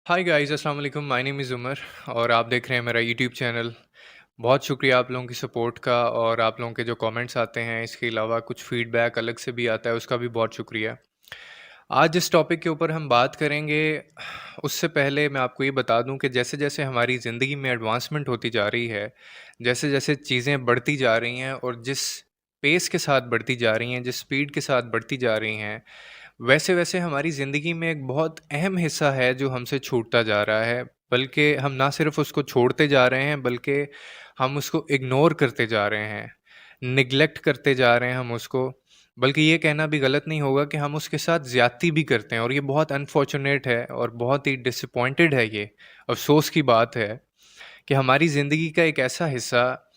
Hi guys, अस्सलाम वालेकुम। My name is Umar और आप देख रहे हैं मेरा यूट्यूब चैनल। बहुत शुक्रिया आप लोगों की सपोर्ट का और आप लोगों के जो कमेंट्स आते हैं, इसके अलावा कुछ फीडबैक अलग से भी आता है, उसका भी बहुत शुक्रिया। आज जिस टॉपिक के ऊपर हम बात करेंगे, उससे पहले मैं आपको ये बता दूं कि जैसे-जैसे हमारी ज़िंदगी में एडवांसमेंट होती जा रही है, जैसे-जैसे चीज़ें बढ़ती जा रही हैं और जिस पेस के साथ बढ़ती जा रही हैं, जिस स्पीड के साथ बढ़ती जा रही हैं, वैसे-वैसे हमारी ज़िंदगी में एक बहुत अहम हिस्सा है जो हमसे छूटता जा रहा है। बल्कि हम ना सिर्फ़ उसको छोड़ते जा रहे हैं, बल्कि हम उसको इग्नोर करते जा रहे हैं, नेग्लेक्ट करते जा रहे हैं हम उसको। बल्कि ये कहना भी गलत नहीं होगा कि हम उसके साथ ज़्यादती भी करते हैं और ये बहुत अनफॉर्च्यूनेट है और बहुत ही डिसअपॉइंटेड है ये, अफ़सोस की बात है कि हमारी ज़िंदगी का एक ऐसा हिस्सा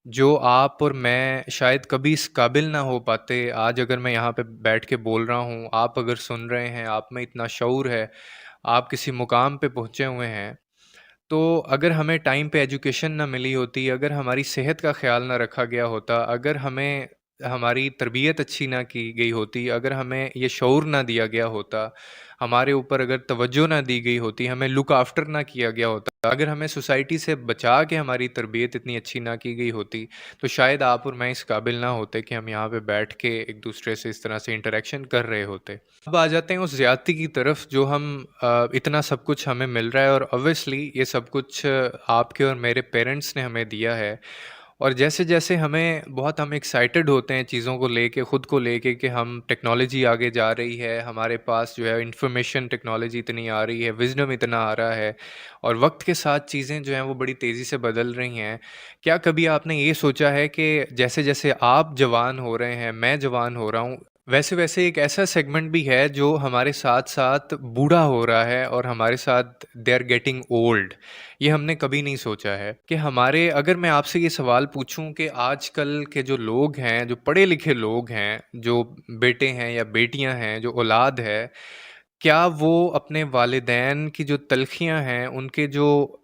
जो आप और मैं शायद कभी इस काबिल ना हो पाते। आज अगर मैं यहाँ पे बैठ के बोल रहा हूँ, आप अगर सुन रहे हैं, आप में इतना शऊर है, आप किसी मुकाम पे पहुँचे हुए हैं, तो अगर हमें टाइम पे एजुकेशन ना मिली होती, अगर हमारी सेहत का ख़्याल ना रखा गया होता, अगर हमें हमारी तरबियत अच्छी ना की गई होती, अगर हमें ये शऊर ना दिया गया होता, हमारे ऊपर अगर तवज्जो ना दी गई होती, हमें लुक आफ्टर ना किया गया होता, अगर हमें सोसाइटी से बचा के हमारी तरबियत इतनी अच्छी ना की गई होती, तो शायद आप और मैं इस काबिल ना होते कि हम यहाँ पे बैठ के एक-दूसरे से इस तरह से इंटरैक्शन कर रहे होते। अब आ जाते हैं उस ज़्यादती की तरफ जो हम इतना सब कुछ हमें मिल रहा है और ऑब्वियसली ये सब कुछ आपके और मेरे पेरेंट्स ने हमें दिया है। और जैसे-जैसे हम एक्साइटेड होते हैं चीज़ों को लेके, ख़ुद को लेके कि हम टेक्नोलॉजी आगे जा रही है, हमारे पास जो है इन्फॉर्मेशन टेक्नोलॉजी इतनी आ रही है, विज़डम इतना आ रहा है और वक़्त के साथ चीज़ें जो हैं वो बड़ी तेज़ी से बदल रही हैं। क्या कभी आपने ये सोचा है कि जैसे-जैसे आप जवान हो रहे हैं, मैं जवान हो रहा हूँ, वैसे-वैसे एक ऐसा सेगमेंट भी है जो हमारे साथ-साथ बूढ़ा हो रहा है और हमारे साथ दे आर गेटिंग ओल्ड। ये हमने कभी नहीं सोचा है कि हमारे अगर मैं आपसे ये सवाल पूछूं कि आजकल के जो लोग हैं, जो पढ़े लिखे लोग हैं, जो बेटे हैं या बेटियां हैं, जो औलाद है, क्या वो अपने वालिदैन की जो तलखियां हैं, उनके जो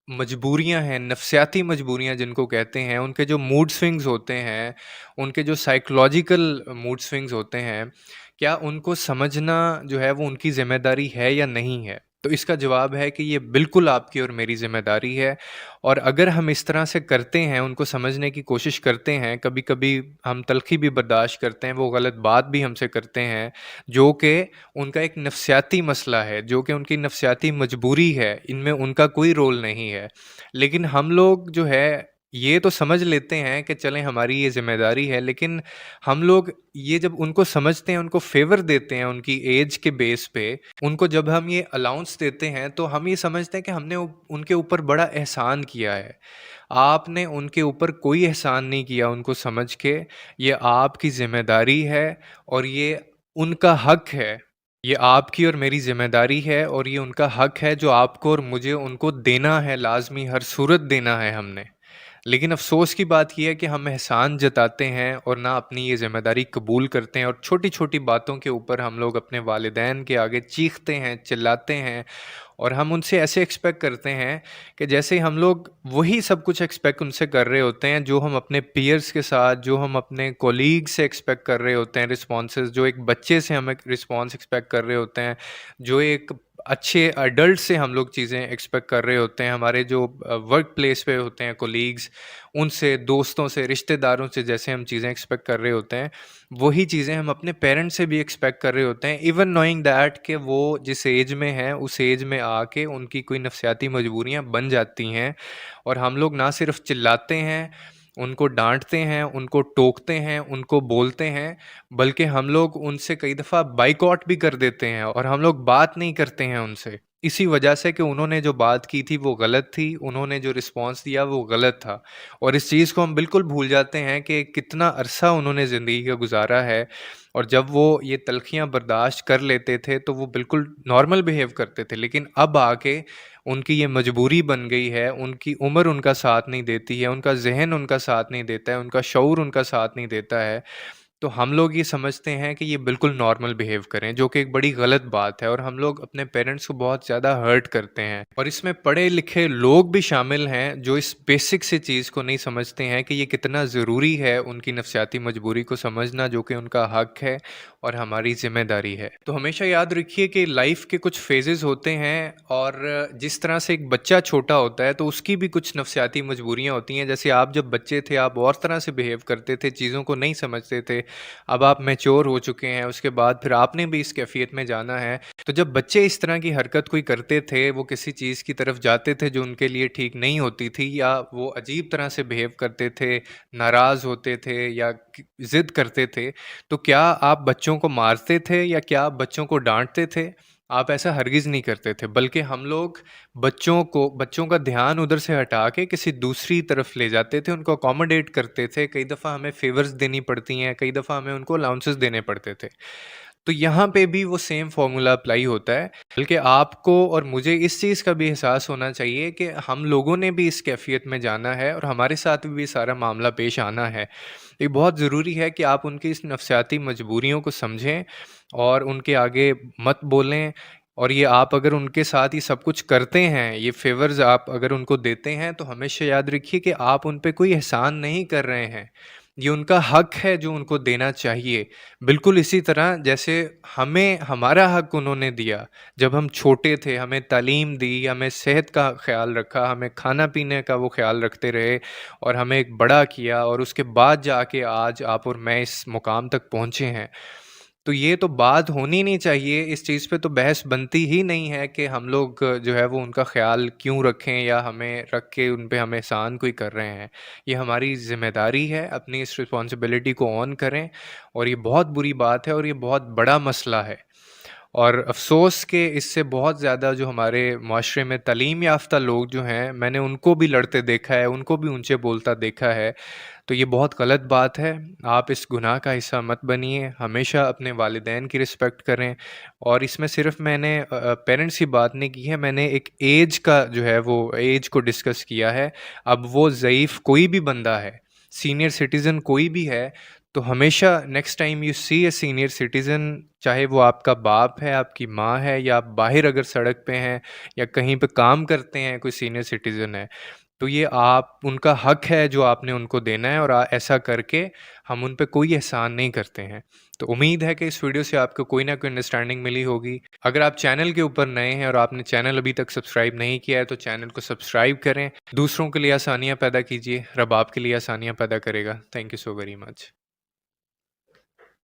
मजबूरियां हैं, नफ्सियाती मजबूरियां जिनको कहते हैं, उनके जो मूड स्विंग्स होते हैं, उनके जो साइकोलॉजिकल मूड स्विंग्स होते हैं, क्या उनको समझना जो है वो उनकी ज़िम्मेदारी है या नहीं है? तो इसका जवाब है कि ये बिल्कुल आपकी और मेरी ज़िम्मेदारी है और अगर हम इस तरह से करते हैं, उनको समझने की कोशिश करते हैं, कभी-कभी हम तलख़ी भी बर्दाश्त करते हैं, वो गलत बात भी हमसे करते हैं, जो कि उनका एक नफ्सियाती मसला है, जो कि उनकी नफ्सियाती मजबूरी है, इनमें उनका कोई रोल नहीं है। लेकिन हम लोग जो है, ये तो समझ लेते हैं कि चलें हमारी ये ज़िम्मेदारी है, लेकिन हम लोग ये जब उनको समझते हैं, उनको फ़ेवर देते हैं उनकी ऐज के बेस पे, उनको जब हम ये अलाउंस देते हैं, तो हम ये समझते हैं कि हमने उनके ऊपर बड़ा एहसान किया है। आपने उनके ऊपर कोई एहसान नहीं किया उनको समझ के, ये आपकी ज़िम्मेदारी है और ये उनका हक है। ये आपकी और मेरी ज़िम्मेदारी है और ये उनका हक है जो आपको और मुझे उनको देना है, लाज़मी हर सूरत देना है हमने। लेकिन अफ़सोस की बात ये है कि हम एहसान जताते हैं और ना अपनी ये ज़िम्मेदारी कबूल करते हैं और छोटी-छोटी बातों के ऊपर हम लोग अपने वालिदैन के आगे चीखते हैं, चिल्लाते हैं और हम उनसे ऐसे एक्सपेक्ट करते हैं कि जैसे हम लोग वही सब कुछ एक्सपेक्ट उनसे कर रहे होते हैं जो हम अपने पीयर्स के साथ, जो हम अपने कोलीग से एक्सपेक्ट कर रहे होते हैं रिस्पॉन्सेज़, जो एक बच्चे से हम एक रिस्पॉन्स एक्सपेक्ट कर रहे होते हैं, जो एक अच्छे एडल्ट से हम लोग चीज़ें एक्सपेक्ट कर रहे होते हैं, हमारे जो वर्क प्लेस पे होते हैं कोलीग्स, उनसे, दोस्तों से, रिश्तेदारों से जैसे हम चीज़ें एक्सपेक्ट कर रहे होते हैं, वही चीज़ें हम अपने पेरेंट्स से भी एक्सपेक्ट कर रहे होते हैं, इवन नोइंग दैट कि वो जिस एज में हैं, उस एज में आके उनकी कोई नफ्सियाती मजबूरियाँ बन जाती हैं और हम लोग ना सिर्फ चिल्लाते हैं, उनको डाँटते हैं, उनको टोकते हैं, उनको बोलते हैं, बल्कि हम लोग उनसे कई दफ़ा बायकॉट भी कर देते हैं और हम लोग बात नहीं करते हैं उनसे। इसी वजह से कि उन्होंने जो बात की थी वो गलत थी, उन्होंने जो रिस्पॉन्स दिया वो गलत था और इस चीज़ को हम बिल्कुल भूल जाते हैं कि कितना अरसा उन्होंने ज़िंदगी का गुज़ारा है और जब वो ये तलख़ियाँ बर्दाश्त कर लेते थे तो वो बिल्कुल नॉर्मल बिहेव करते थे। लेकिन अब आके उनकी ये मजबूरी बन गई है, उनकी उम्र उनका साथ नहीं देती है, उनका ज़हन उनका साथ नहीं देता है, उनका शऊर उनका साथ नहीं देता है। तो हम लोग ये समझते हैं कि ये बिल्कुल नॉर्मल बिहेव करें, जो कि एक बड़ी गलत बात है और हम लोग अपने पेरेंट्स को बहुत ज़्यादा हर्ट करते हैं और इसमें पढ़े लिखे लोग भी शामिल हैं जो इस बेसिक सी चीज़ को नहीं समझते हैं कि ये कितना ज़रूरी है उनकी नफ्सियाती मजबूरी को समझना, जो कि उनका हक है اور ہماری ذمہ داری ہے۔ تو ہمیشہ یاد رکھیے کہ لائف کے کچھ فیزز ہوتے ہیں، اور جس طرح سے ایک بچہ چھوٹا ہوتا ہے تو اس کی بھی کچھ نفسیاتی مجبوریاں ہوتی ہیں۔ جیسے آپ جب بچے تھے آپ اور طرح سے بیہیو کرتے تھے، چیزوں کو نہیں سمجھتے تھے، اب آپ میچور ہو چکے ہیں، اس کے بعد پھر آپ نے بھی اس کیفیت میں جانا ہے۔ تو جب بچے اس طرح کی حرکت کوئی کرتے تھے، وہ کسی چیز کی طرف جاتے تھے جو ان کے لیے ٹھیک نہیں ہوتی تھی، یا وہ عجیب طرح سے بیہیو کرتے تھے، ناراض ہوتے تھے یا ضد کرتے تھے، تو کیا آپ بچوں کو مارتے تھے یا کیا آپ بچوں کو ڈانٹتے تھے؟ آپ ایسا ہرگز نہیں کرتے تھے، بلکہ ہم لوگ بچوں کا دھیان ادھر سے ہٹا کے کسی دوسری طرف لے جاتے تھے، ان کو اکوموڈیٹ کرتے تھے۔ کئی دفعہ ہمیں فیورز دینی پڑتی ہیں، کئی دفعہ ہمیں ان کو الاؤنسز دینے پڑتے تھے۔ تو یہاں پہ بھی وہ سیم فارمولا اپلائی ہوتا ہے، بلکہ آپ کو اور مجھے اس چیز کا بھی احساس ہونا چاہیے کہ ہم لوگوں نے بھی اس کیفیت میں جانا ہے اور ہمارے ساتھ بھی سارا معاملہ پیش آنا ہے۔ یہ بہت ضروری ہے کہ آپ ان کی اس نفسیاتی مجبوریوں کو سمجھیں اور ان کے آگے مت بولیں، اور یہ آپ اگر ان کے ساتھ یہ سب کچھ کرتے ہیں، یہ فیورز آپ اگر ان کو دیتے ہیں، تو ہمیشہ یاد رکھیے کہ آپ ان پہ کوئی احسان نہیں کر رہے ہیں، یہ ان کا حق ہے جو ان کو دینا چاہیے۔ بالکل اسی طرح جیسے ہمیں ہمارا حق انہوں نے دیا، جب ہم چھوٹے تھے، ہمیں تعلیم دی، ہمیں صحت کا خیال رکھا، ہمیں کھانا پینے کا وہ خیال رکھتے رہے، اور ہمیں ایک بڑا کیا، اور اس کے بعد جا کے آج آپ اور میں اس مقام تک پہنچے ہیں۔ تو یہ تو بات ہونی نہیں چاہیے، اس چیز پہ تو بحث بنتی ہی نہیں ہے کہ ہم لوگ جو ہے وہ ان کا خیال کیوں رکھیں، یا ہمیں رکھ کے ان پہ ہم احسان کوئی کر رہے ہیں۔ یہ ہماری ذمہ داری ہے، اپنی اس رسپانسبلٹی کو آن کریں، اور یہ بہت بری بات ہے اور یہ بہت بڑا مسئلہ ہے۔ اور افسوس کہ اس سے بہت زیادہ جو ہمارے معاشرے میں تعلیم یافتہ لوگ جو ہیں، میں نے ان کو بھی لڑتے دیکھا ہے، ان کو بھی اونچے بولتا دیکھا ہے، تو یہ بہت غلط بات ہے۔ آپ اس گناہ کا حصہ مت بنیے، ہمیشہ اپنے والدین کی رسپیکٹ کریں۔ اور اس میں صرف میں نے پیرنٹس کی بات نہیں کی ہے، میں نے ایک ایج کا جو ہے وہ ایج کو ڈسکس کیا ہے۔ اب وہ ضعیف کوئی بھی بندہ ہے، سینئر سٹیزن کوئی بھی ہے، تو ہمیشہ next time you see a senior citizen, چاہے وہ آپ کا باپ ہے، آپ کی ماں ہے، یا آپ باہر اگر سڑک پہ ہیں یا کہیں پہ کام کرتے ہیں، کوئی سینئر سٹیزن ہے، تو یہ آپ ان کا حق ہے جو آپ نے ان کو دینا ہے، اور ایسا کر کے ہم ان پہ کوئی احسان نہیں کرتے ہیں۔ تو امید ہے کہ اس ویڈیو سے آپ کو کوئی نہ کوئی انڈرسٹینڈنگ ملی ہوگی۔ اگر آپ چینل کے اوپر نئے ہیں اور آپ نے چینل ابھی تک سبسکرائب نہیں کیا ہے تو چینل کو سبسکرائب کریں، دوسروں کے لیے آسانیاں پیدا کیجیے، رب آپ کے لیے آسانیاں پیدا کرے گا۔ Thank you so very much.